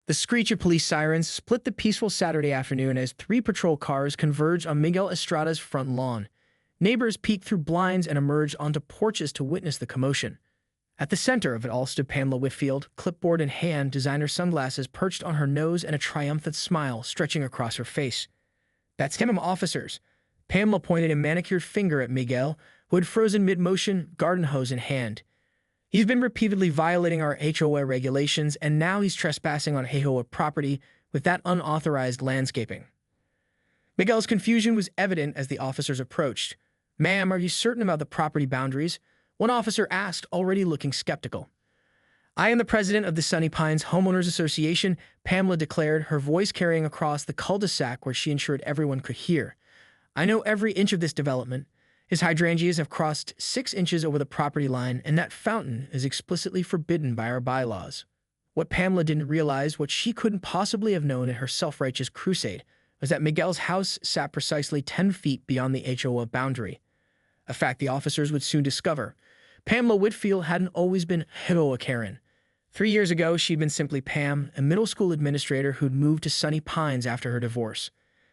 The screech of police sirens split the peaceful Saturday afternoon as three patrol cars converged on Miguel Estrada's front lawn. Neighbors peeked through blinds and emerged onto porches to witness the commotion. At the center of it all stood Pamela Whitfield, clipboard in hand, designer sunglasses perched on her nose, and a triumphant smile stretching across her face. "That's him, officers." Pamela pointed a manicured finger at Miguel, who had frozen mid-motion, garden hose in hand. "He's been repeatedly violating our HOA regulations, and now he's trespassing on HOA property with that unauthorized landscaping." Miguel's confusion was evident as the officers approached. "Ma'am, are you certain about the property boundaries?" one officer asked, already looking skeptical. "I am the president of the Sunny Pines Homeowners Association," Pamela declared, her voice carrying across the cul-de-sac where she ensured everyone could hear. "I know every inch of this development. His hydrangeas have crossed 6 inches over the property line, and that fountain is explicitly forbidden by our bylaws." What Pamela didn't realize, what she couldn't possibly have known in her self-righteous crusade, was that Miguel's house sat precisely 10 feet beyond the HOA boundary. A fact the officers would soon discover. Pamela Whitfield hadn't always been HOA Karen. 3 years ago, she'd been simply Pam, a middle school administrator who'd moved to Sunny Pines after her divorce.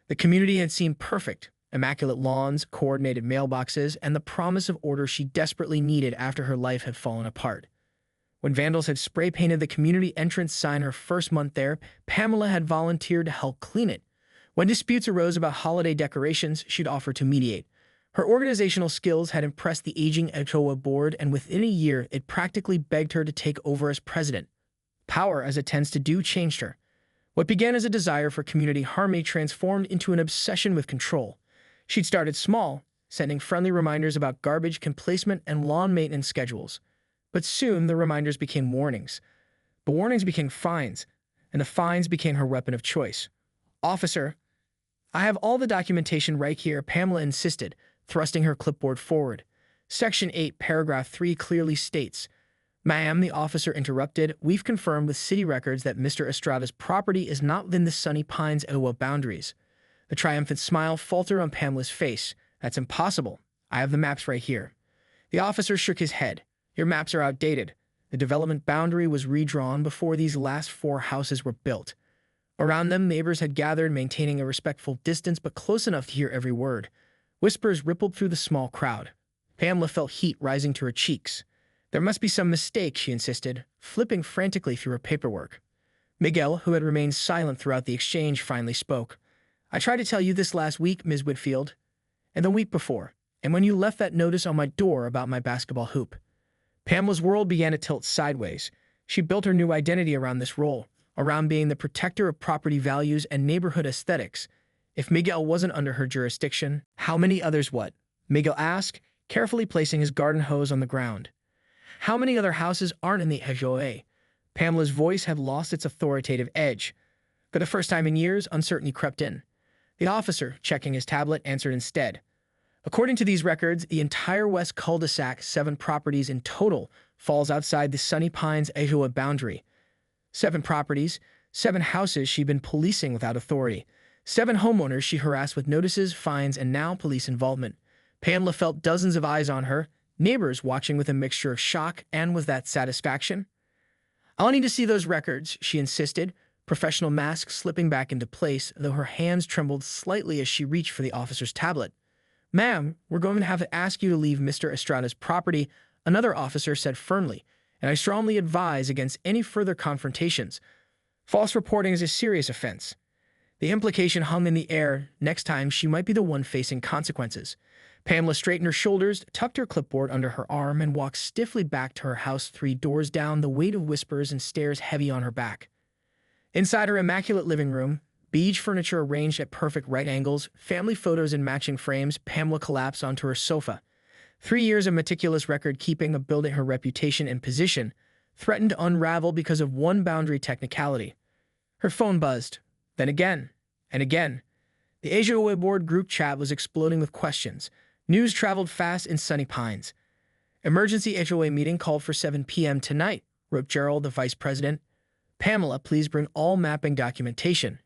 The community had seemed perfect. Immaculate lawns, coordinated mailboxes, and the promise of order she desperately needed after her life had fallen apart. When vandals had spray-painted the community entrance sign her first month there, Pamela had volunteered to help clean it. When disputes arose about holiday decorations, she'd offered to mediate. Her organizational skills had impressed the aging HOA board, and within a year, it practically begged her to take over as president. Power, as it tends to do, changed her. What began as a desire for community harmony transformed into an obsession with control. She'd started small, sending friendly reminders about garbage placement and lawn maintenance schedules. But soon, the reminders became warnings. The warnings became fines, and the fines became her weapon of choice. "Officer, I have all the documentation right here," Pamela insisted, thrusting her clipboard forward. Section 8, paragraph 3 clearly states, "Ma'am," the officer interrupted, "we've confirmed with city records that Mr. Estrada's property is not within the Sunny Pines HOA boundaries." The triumphant smile faltered on Pamela's face. "That's impossible. I have the maps right here." The officer shook his head. "Your maps are outdated. The development boundary was redrawn before these last 4 houses were built." Around them, neighbors had gathered, maintaining a respectful distance but close enough to hear every word. Whispers rippled through the small crowd. Pamela felt heat rising to her cheeks. "There must be some mistake," she insisted, flipping frantically through her paperwork. Miguel, who had remained silent throughout the exchange, finally spoke. "I tried to tell you this last week, Ms. Whitfield, and the week before, and when you left that notice on my door about my basketball hoop." Pamela's world began to tilt sideways. She built her new identity around this role, around being the protector of property values and neighborhood aesthetics. If Miguel wasn't under her jurisdiction, how many others would? Miguel asked, carefully placing his garden hose on the ground. "How many other houses aren't in the HOA?" Pamela's voice had lost its authoritative edge. For the first time in years, uncertainty crept in. The officer, checking his tablet, answered instead. "According to these records, the entire west cul-de-sac, 7 properties in total, falls outside the Sunny Pines HOA boundary. 7 properties, 7 houses she'd been policing without authority. 7 homeowners she harassed with notices, fines, and now police involvement." Pamela felt dozens of eyes on her, neighbors watching with a mixture of shock and, was that satisfaction? "I'll need to see those records," she insisted, professional mask slipping back into place, though her hands trembled slightly as she reached for the officer's tablet. "Ma'am, we're going to have to ask you to leave Mr. Estrada's property," another officer said firmly, "and I strongly advise against any further confrontations. False reporting is a serious offense." The implication hung in the air. Next time, she might be the one facing consequences. Pamela straightened her shoulders, tucked her clipboard under her arm, and walked stiffly back to her house 3 doors down, the weight of whispers and stares heavy on her back. Inside her immaculate living room, beige furniture arranged at perfect right angles, family photos in matching frames, Pamela collapsed onto her sofa. 3 years of meticulous record-keeping, of building her reputation and position, threatened to unravel because of one boundary technicality. Her phone buzzed. Then again, and again. The HOA board group chat was exploding with questions. News traveled fast in Sunny Pines. "Emergency HOA meeting called for 7 p.m. tonight," wrote Gerald, the vice president. "Pamela, please bring all mapping documentation."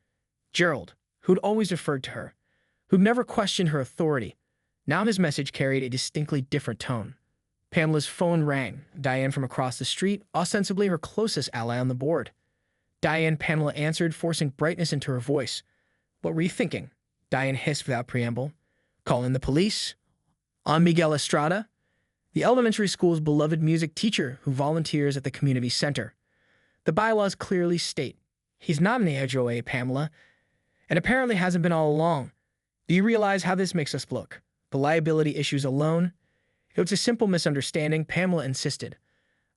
Gerald, who'd always deferred to her, who'd never questioned her authority, now his message carried a distinctly different tone. Pamela's phone rang. Diane from across the street, ostensibly her closest ally on the board. Diane, Pamela answered, forcing brightness into her voice. What were you thinking? Diane hissed without preamble. Call in the police? On Miguel Estrada, the elementary school's beloved music teacher who volunteers at the community center. The bylaws clearly state, he's not in the HOA, Pamela, and apparently hasn't been all along. Do you realize how this makes us look? The liability issues alone? It was a simple misunderstanding, Pamela insisted.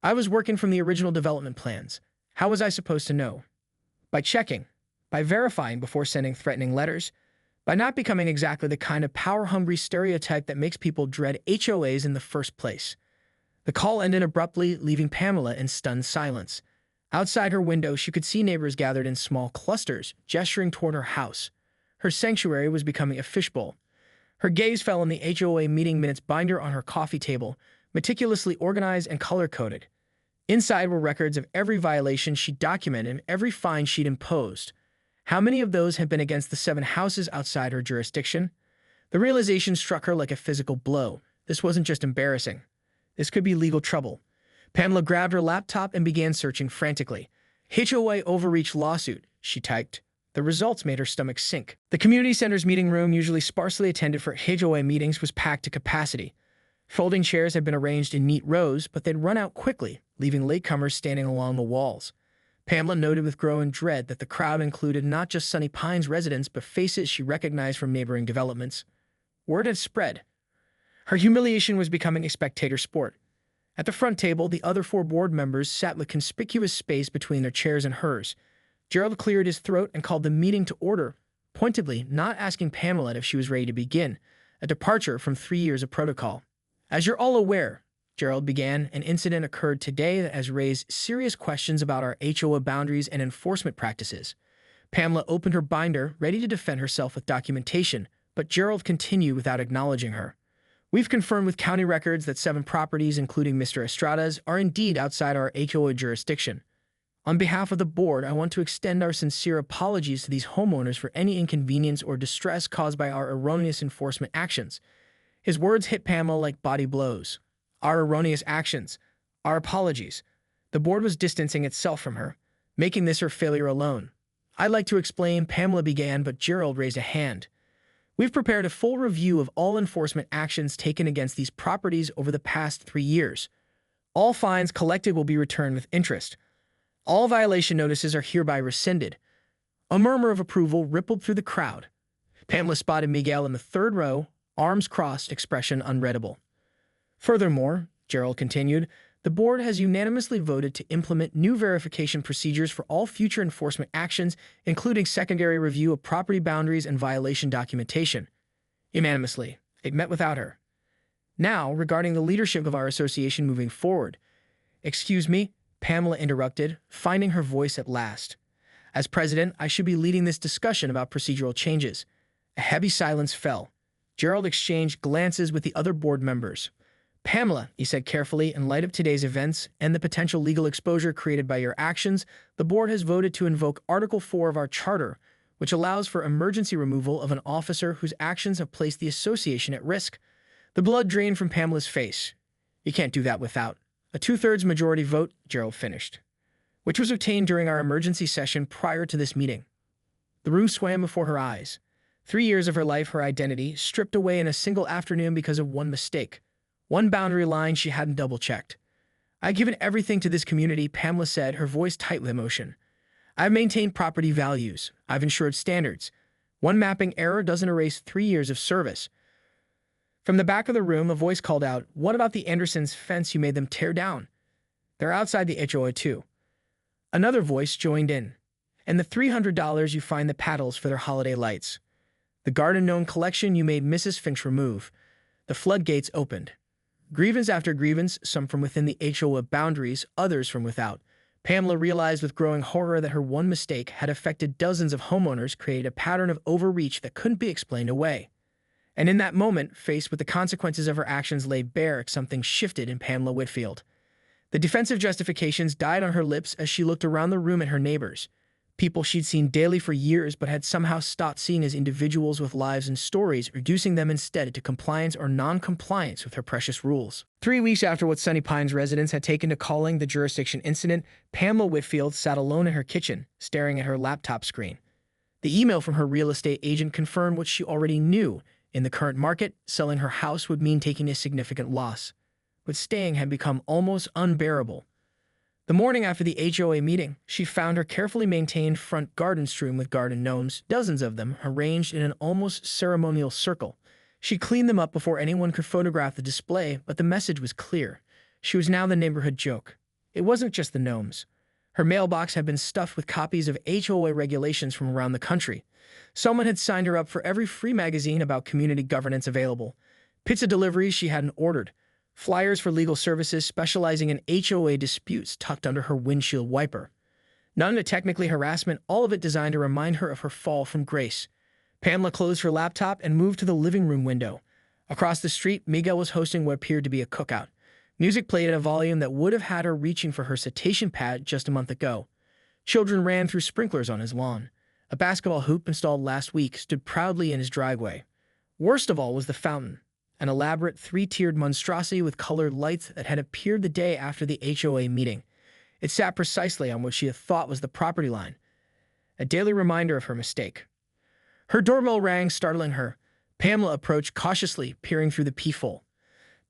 I was working from the original development plans. How was I supposed to know? By checking, by verifying before sending threatening letters, by not becoming exactly the kind of power-hungry stereotype that makes people dread HOAs in the first place. The call ended abruptly, leaving Pamela in stunned silence. Outside her window, she could see neighbors gathered in small clusters, gesturing toward her house. Her sanctuary was becoming a fishbowl. Her gaze fell on the HOA meeting minutes binder on her coffee table, meticulously organized and color-coded. Inside were records of every violation she'd documented and every fine she'd imposed. How many of those had been against the 7 houses outside her jurisdiction? The realization struck her like a physical blow. This wasn't just embarrassing. This could be legal trouble. Pamela grabbed her laptop and began searching frantically. HOA overreach lawsuit, she typed. The results made her stomach sink. The community center's meeting room, usually sparsely attended for HOA meetings, was packed to capacity. Folding chairs had been arranged in neat rows, but they'd run out quickly, leaving latecomers standing along the walls. Pamela noted with growing dread that the crowd included not just Sunny Pines residents, but faces she recognized from neighboring developments. Word had spread. Her humiliation was becoming a spectator sport. At the front table, the other 4 board members sat with conspicuous space between their chairs and hers. Gerald cleared his throat and called the meeting to order, pointedly not asking Pamela if she was ready to begin, a departure from 3 years of protocol. As you're all aware, Gerald began, an incident occurred today that has raised serious questions about our HOA boundaries and enforcement practices. Pamela opened her binder, ready to defend herself with documentation, but Gerald continued without acknowledging her. We've confirmed with county records that 7 properties, including Mr. Estrada's, are indeed outside our HOA jurisdiction. On behalf of the board, I want to extend our sincere apologies to these homeowners for any inconvenience or distress caused by our erroneous enforcement actions. His words hit Pamela like body blows. Our erroneous actions. Our apologies. The board was distancing itself from her, making this her failure alone. I'd like to explain, Pamela began, but Gerald raised a hand. We've prepared a full review of all enforcement actions taken against these properties over the past 3 years. All fines collected will be returned with interest. All violation notices are hereby rescinded. A murmur of approval rippled through the crowd. Pamela spotted Miguel in the 3rd row, arms crossed, expression unreadable. Furthermore, Gerald continued, the board has unanimously voted to implement new verification procedures for all future enforcement actions, including secondary review of property boundaries and violation documentation. Unanimously, it met without her. Now, regarding the leadership of our association moving forward. Excuse me, Pamela interrupted, finding her voice at last. As president, I should be leading this discussion about procedural changes. A heavy silence fell. Gerald exchanged glances with the other board members. Pamela, he said carefully, in light of today's events and the potential legal exposure created by your actions, the board has voted to invoke Article 4 of our charter, which allows for emergency removal of an officer whose actions have placed the association at risk. The blood drained from Pamela's face. You can't do that without a 2/3 majority vote, Gerald finished, which was obtained during our emergency session prior to this meeting. The room swam before her eyes. 3 years of her life, her identity, stripped away in a single afternoon because of one mistake. One boundary line she hadn't double-checked. I've given everything to this community, Pamela said, her voice tight with emotion. I've maintained property values. I've ensured standards. One mapping error doesn't erase 3 years of service. From the back of the room, a voice called out, what about the Andersons' fence you made them tear down? They're outside the HOA too. Another voice joined in. And the $300 you find the paddles for their holiday lights. The garden gnome collection you made Mrs. Finch remove. The floodgates opened. Grievance after grievance, some from within the HOA boundaries, others from without. Pamela realized with growing horror that her one mistake had affected dozens of homeowners, created a pattern of overreach that couldn't be explained away. And in that moment, faced with the consequences of her actions laid bare, something shifted in Pamela Whitfield. The defensive justifications died on her lips as she looked around the room at her neighbors. People she'd seen daily for years but had somehow stopped seeing as individuals with lives and stories, reducing them instead to compliance or non-compliance with her precious rules. 3 weeks after what Sunny Pines residents had taken to calling the jurisdiction incident, Pamela Whitfield sat alone in her kitchen, staring at her laptop screen. The email from her real estate agent confirmed what she already knew. In the current market, selling her house would mean taking a significant loss, but staying had become almost unbearable. The morning after the HOA meeting, she found her carefully maintained front garden strewn with garden gnomes, dozens of them, arranged in an almost ceremonial circle. She cleaned them up before anyone could photograph the display, but the message was clear. She was now the neighborhood joke. It wasn't just the gnomes. Her mailbox had been stuffed with copies of HOA regulations from around the country. Someone had signed her up for every free magazine about community governance available. Pizza deliveries she hadn't ordered. Flyers for legal services specializing in HOA disputes tucked under her windshield wiper. None of it technically harassment, all of it designed to remind her of her fall from grace. Pamela closed her laptop and moved to the living room window. Across the street, Miguel was hosting what appeared to be a cookout. Music played at a volume that would have had her reaching for her cetacean pad just a month ago. Children ran through sprinklers on his lawn. A basketball hoop installed last week stood proudly in his driveway. Worst of all was the fountain, an elaborate three-tiered monstrosity with colored lights that had appeared the day after the HOA meeting. It sat precisely on what she had thought was the property line, a daily reminder of her mistake. Her doorbell rang, startling her. Pamela approached cautiously, peering through the peephole.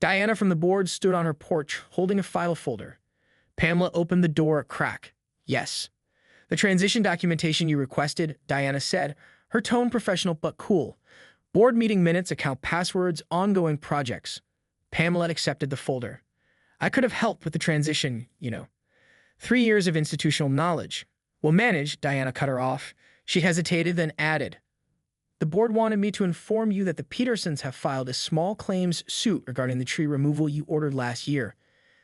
Diana from the board stood on her porch, holding a file folder. Pamela opened the door a crack. "Yes. The transition documentation you requested," Diana said, her tone professional but cool. "Board meeting minutes, account passwords, ongoing projects." Pamela had accepted the folder. "I could have helped with the transition, 3 years of institutional knowledge." "We'll manage," Diana cut her off. She hesitated, then added, "The board wanted me to inform you that the Petersons have filed a small claims suit regarding the tree removal you ordered last year.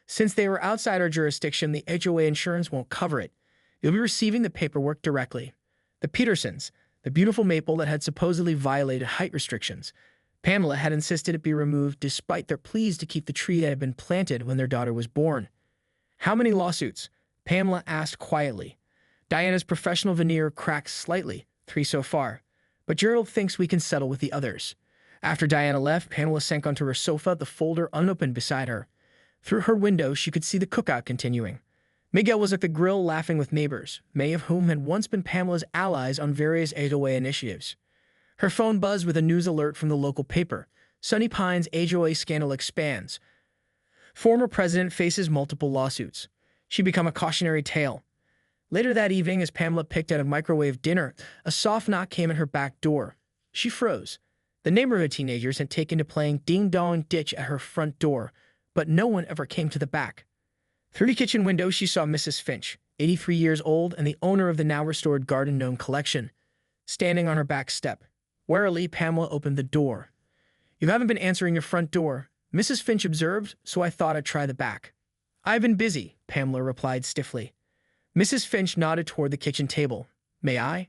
Since they were outside our jurisdiction, the HOA insurance won't cover it. You'll be receiving the paperwork directly." The Petersons, the beautiful maple that had supposedly violated height restrictions. Pamela had insisted it be removed despite their pleas to keep the tree that had been planted when their daughter was born. "How many lawsuits?" Pamela asked quietly. Diana's professional veneer cracked slightly. 3 so far. "But Gerald thinks we can settle with the others." After Diana left, Pamela sank onto her sofa, the folder unopened beside her. Through her window, she could see the cookout continuing. Miguel was at the grill laughing with neighbors, many of whom had once been Pamela's allies on various HOA initiatives. Her phone buzzed with a news alert from the local paper. Sunny Pines HOA scandal expands. Former president faces multiple lawsuits. She'd become a cautionary tale. Later that evening, as Pamela picked at a microwave dinner, a soft knock came at her back door. She froze. The neighborhood teenagers had taken to playing ding-dong ditch at her front door, but no one ever came to the back. Through the kitchen window, she saw Mrs. Finch, 83 years old and the owner of the now-restored garden gnome collection, standing on her back step. Warily, Pamela opened the door. "You haven't been answering your front door," Mrs. Finch observed, "so I thought I'd try the back." "I've been busy," Pamela replied stiffly. Mrs. Finch nodded toward the kitchen table. "May I?"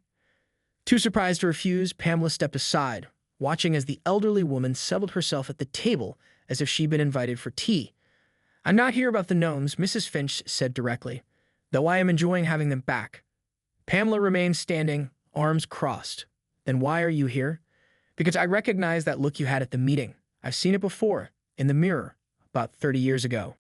Too surprised to refuse, Pamela stepped aside, watching as the elderly woman settled herself at the table as if she'd been invited for tea. "I'm not here about the gnomes," Mrs. Finch said directly, "though I am enjoying having them back." Pamela remained standing, arms crossed. "Then why are you here?" "Because I recognize that look you had at the meeting. I've seen it before, in the mirror, about 30 years ago."